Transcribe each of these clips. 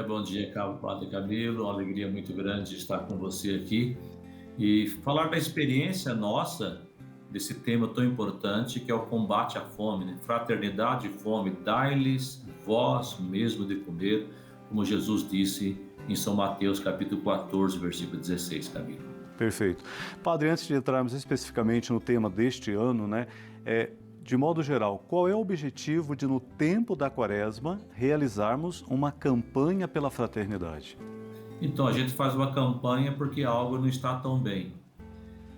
Bom dia, Padre Camilo. Uma alegria muito grande de estar com você aqui e falar da experiência nossa desse tema tão importante que é o combate à fome, né? Fraternidade e fome, dai-lhes vós mesmo de comer, como Jesus disse em São Mateus, capítulo 14, versículo 16, Camilo. Perfeito. Padre, antes de entrarmos especificamente no tema deste ano, de modo geral, qual é o objetivo de, no tempo da Quaresma, realizarmos uma campanha pela fraternidade? Então, a gente faz uma campanha porque algo não está tão bem,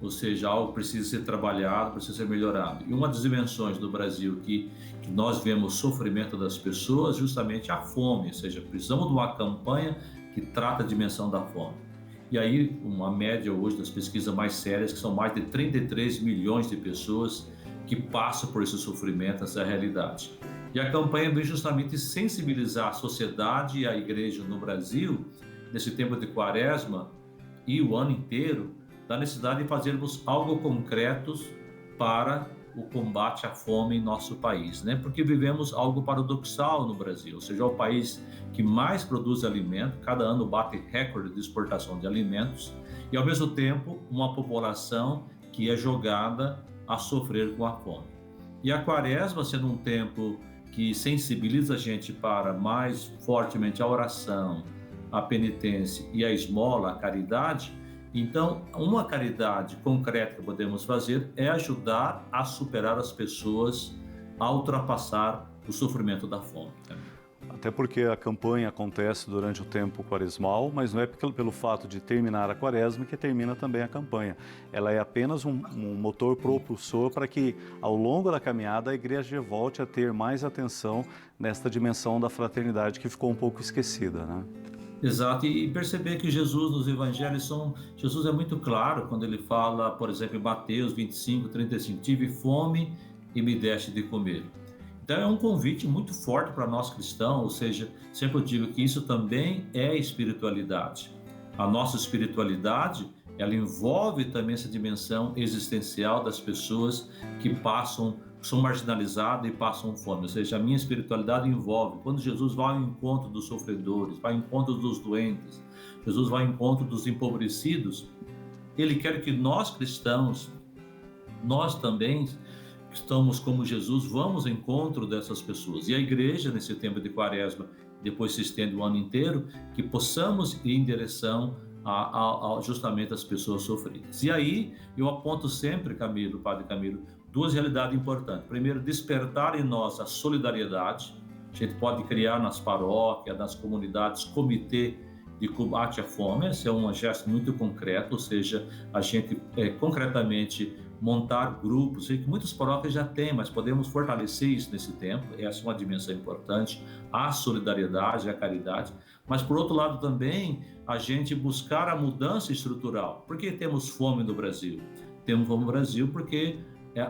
ou seja, algo precisa ser trabalhado, precisa ser melhorado. E uma das dimensões do Brasil que nós vemos o sofrimento das pessoas, justamente a fome, ou seja, precisamos de uma campanha que trata a dimensão da fome. E aí, uma média hoje das pesquisas mais sérias, que são mais de 33 milhões de pessoas que passam por esse sofrimento, essa realidade. E a campanha vem justamente sensibilizar a sociedade e a igreja no Brasil, nesse tempo de Quaresma e o ano inteiro, da necessidade de fazermos algo concretos para o combate à fome em nosso país, né? Porque vivemos algo paradoxal no Brasil, ou seja, é o país que mais produz alimento, cada ano bate recorde de exportação de alimentos, e ao mesmo tempo uma população que é jogada a sofrer com a fome. E a Quaresma, sendo um tempo que sensibiliza a gente para mais fortemente a oração, a penitência e a esmola, a caridade, então, uma caridade concreta que podemos fazer é ajudar a superar as pessoas a ultrapassar o sofrimento da fome. Até porque a campanha acontece durante o tempo quaresmal, mas não é pelo fato de terminar a Quaresma que termina também a campanha. Ela é apenas um motor propulsor para que, ao longo da caminhada, a igreja volte a ter mais atenção nesta dimensão da fraternidade que ficou um pouco esquecida, né? Exato, e perceber que Jesus nos evangelhos Jesus é muito claro quando ele fala, por exemplo, em Mateus 25, 35, tive fome e me deste de comer. Então é um convite muito forte para nós cristãos, ou seja, sempre eu digo que isso também é espiritualidade. A nossa espiritualidade, ela envolve também essa dimensão existencial das pessoas que são marginalizadas e passam fome. Ou seja, a minha espiritualidade envolve, quando Jesus vai ao encontro dos sofredores, vai ao encontro dos doentes, Jesus vai ao encontro dos empobrecidos, ele quer que nós cristãos, nós também estamos como Jesus, vamos ao encontro dessas pessoas. E a igreja, nesse tempo de Quaresma, depois se estende o ano inteiro, que possamos ir em direção justamente às pessoas sofridas. E aí, eu aponto sempre, Camilo, Padre Camilo, duas realidades importantes. Primeiro, despertar em nós a solidariedade. A gente pode criar nas paróquias, nas comunidades, comitê de combate à fome. Esse é um gesto muito concreto, ou seja, a gente concretamente montar grupos, que muitas paróquias já têm, mas podemos fortalecer isso nesse tempo. Essa é uma dimensão importante, a solidariedade, a caridade, mas por outro lado também a gente buscar a mudança estrutural. Por que temos fome no Brasil? Temos fome no Brasil porque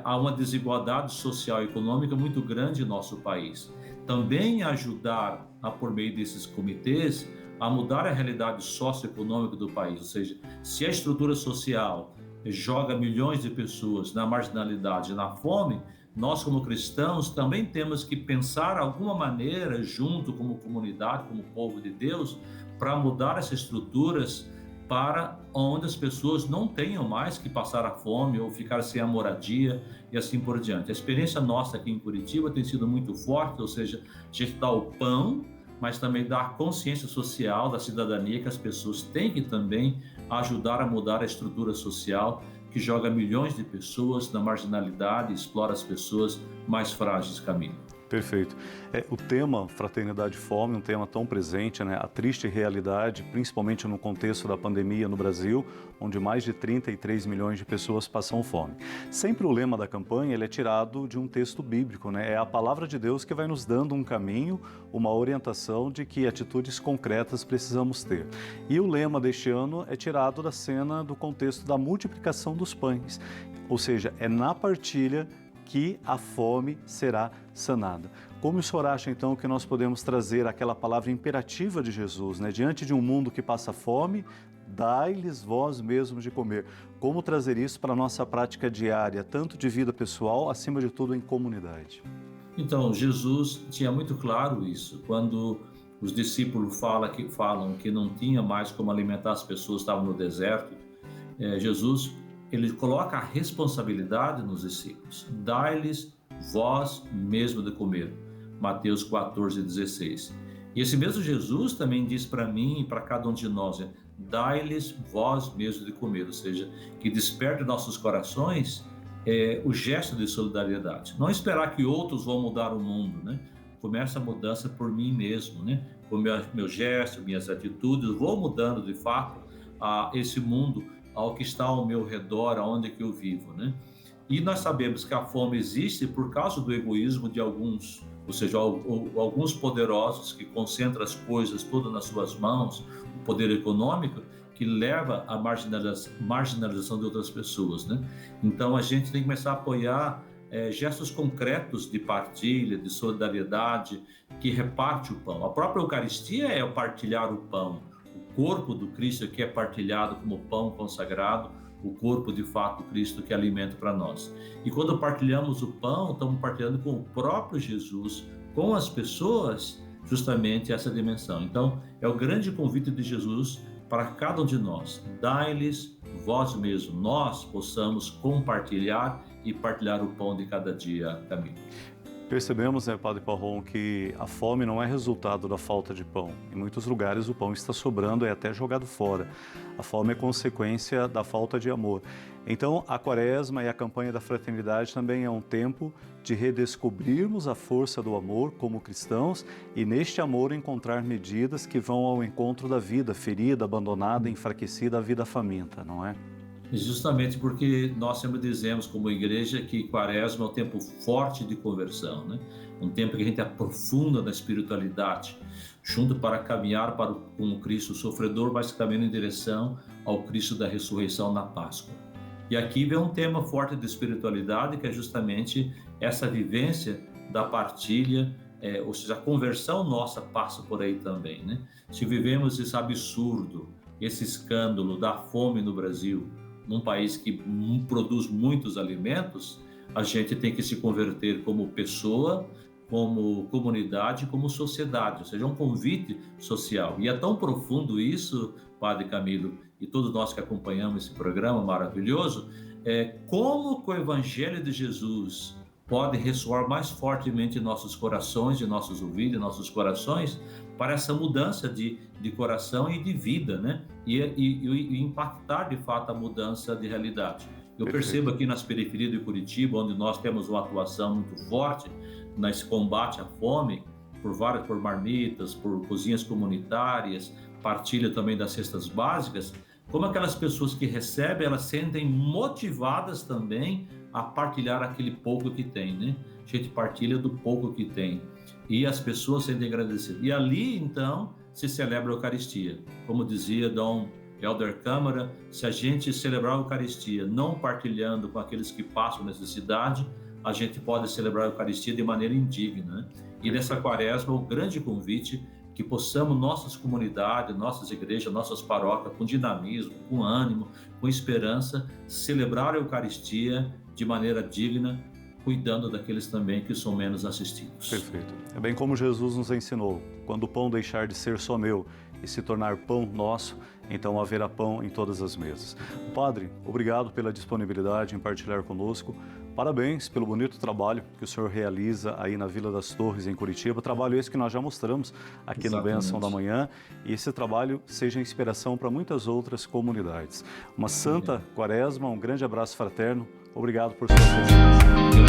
há uma desigualdade social e econômica muito grande em nosso país. Também ajudar, por meio desses comitês, a mudar a realidade socioeconômica do país, ou seja, se a estrutura social joga milhões de pessoas na marginalidade, na fome, nós como cristãos também temos que pensar alguma maneira, junto como comunidade, como povo de Deus, para mudar essas estruturas para onde as pessoas não tenham mais que passar a fome ou ficar sem a moradia e assim por diante. A experiência nossa aqui em Curitiba tem sido muito forte, ou seja, a gente dá o pão, mas também dá a consciência social da cidadania que as pessoas têm que também ajudar a mudar a estrutura social que joga milhões de pessoas na marginalidade e explora as pessoas mais frágeis, Camilo. Perfeito. O tema Fraternidade e Fome, um tema tão presente, né? A triste realidade, principalmente no contexto da pandemia no Brasil, onde mais de 33 milhões de pessoas passam fome. Sempre o lema da campanha ele é tirado de um texto bíblico, né? É a palavra de Deus que vai nos dando um caminho, uma orientação de que atitudes concretas precisamos ter. E o lema deste ano é tirado da cena do contexto da multiplicação dos pães, ou seja, é na partilha que a fome será sanada. Como o senhor acha, então, que nós podemos trazer aquela palavra imperativa de Jesus, né? Diante de um mundo que passa fome, dai-lhes vós mesmos de comer. Como trazer isso para a nossa prática diária, tanto de vida pessoal, acima de tudo em comunidade? Então, Jesus tinha muito claro isso, quando os discípulos falam que não tinha mais como alimentar as pessoas, estavam no deserto. Jesus, ele coloca a responsabilidade nos discípulos. Dai-lhes vós mesmo de comer. Mateus 14:16. E esse mesmo Jesus também diz para mim e para cada um de nós, dai-lhes vós mesmo de comer, ou seja, que desperte em nossos corações o gesto de solidariedade. Não esperar que outros vão mudar o mundo, né? Começa a mudança por mim mesmo, né? Com meu gesto, minhas atitudes, vou mudando de fato esse mundo, ao que está ao meu redor, aonde que eu vivo, né? E nós sabemos que a fome existe por causa do egoísmo de alguns, ou seja, alguns poderosos que concentram as coisas todas nas suas mãos, o poder econômico, que leva à marginalização de outras pessoas, né? Então a gente tem que começar a apoiar gestos concretos de partilha, de solidariedade, que reparte o pão. A própria Eucaristia é o partilhar o pão, o corpo do Cristo que é partilhado como pão consagrado, o corpo de fato do Cristo que é alimento para nós. E quando partilhamos o pão, estamos partilhando com o próprio Jesus, com as pessoas, justamente essa dimensão. Então, é o grande convite de Jesus para cada um de nós. Dai-lhes vós mesmo, nós possamos compartilhar e partilhar o pão de cada dia, Camilo. Percebemos, Padre Parron, que a fome não é resultado da falta de pão. Em muitos lugares o pão está sobrando e é até jogado fora. A fome é consequência da falta de amor. Então, a Quaresma e a campanha da fraternidade também é um tempo de redescobrirmos a força do amor como cristãos e, neste amor, encontrar medidas que vão ao encontro da vida ferida, abandonada, enfraquecida, a vida faminta, não é? Justamente porque nós sempre dizemos como igreja que Quaresma é um tempo forte de conversão, né? Um tempo que a gente aprofunda na espiritualidade, junto para caminhar com o Cristo sofredor, mas caminhando em direção ao Cristo da ressurreição na Páscoa. E aqui vem um tema forte de espiritualidade, que é justamente essa vivência da partilha, ou seja, a conversão nossa passa por aí também, né? Se vivemos esse absurdo, esse escândalo da fome no Brasil, num país que produz muitos alimentos, a gente tem que se converter como pessoa, como comunidade, como sociedade, ou seja, um convite social. E é tão profundo isso, Padre Camilo, e todos nós que acompanhamos esse programa maravilhoso, como que o Evangelho de Jesus pode ressoar mais fortemente em nossos corações, em nossos ouvidos, em nossos corações, para essa mudança de coração e de vida, né? E impactar, de fato, a mudança de realidade. Eu percebo aqui nas periferias de Curitiba, onde nós temos uma atuação muito forte nesse combate à fome, por marmitas, por cozinhas comunitárias, partilha também das cestas básicas, como aquelas pessoas que recebem, elas sentem motivadas também a partilhar aquele pouco que tem, né? A gente partilha do pouco que tem e as pessoas sentem agradecidas. E ali, então, se celebra a Eucaristia. Como dizia Dom Helder Câmara, se a gente celebrar a Eucaristia não partilhando com aqueles que passam necessidade, a gente pode celebrar a Eucaristia de maneira indigna, né? E nessa Quaresma, o grande convite que possamos, nossas comunidades, nossas igrejas, nossas paróquias, com dinamismo, com ânimo, com esperança, celebrar a Eucaristia de maneira digna, cuidando daqueles também que são menos assistidos. Perfeito. É bem como Jesus nos ensinou, quando o pão deixar de ser só meu e se tornar pão nosso, então haverá pão em todas as mesas. Padre, obrigado pela disponibilidade em partilhar conosco. Parabéns pelo bonito trabalho que o senhor realiza aí na Vila das Torres, em Curitiba. Trabalho esse que nós já mostramos aqui no Bênção da Manhã. E esse trabalho seja inspiração para muitas outras comunidades. Uma santa Quaresma, um grande abraço fraterno. Obrigado por sua presença.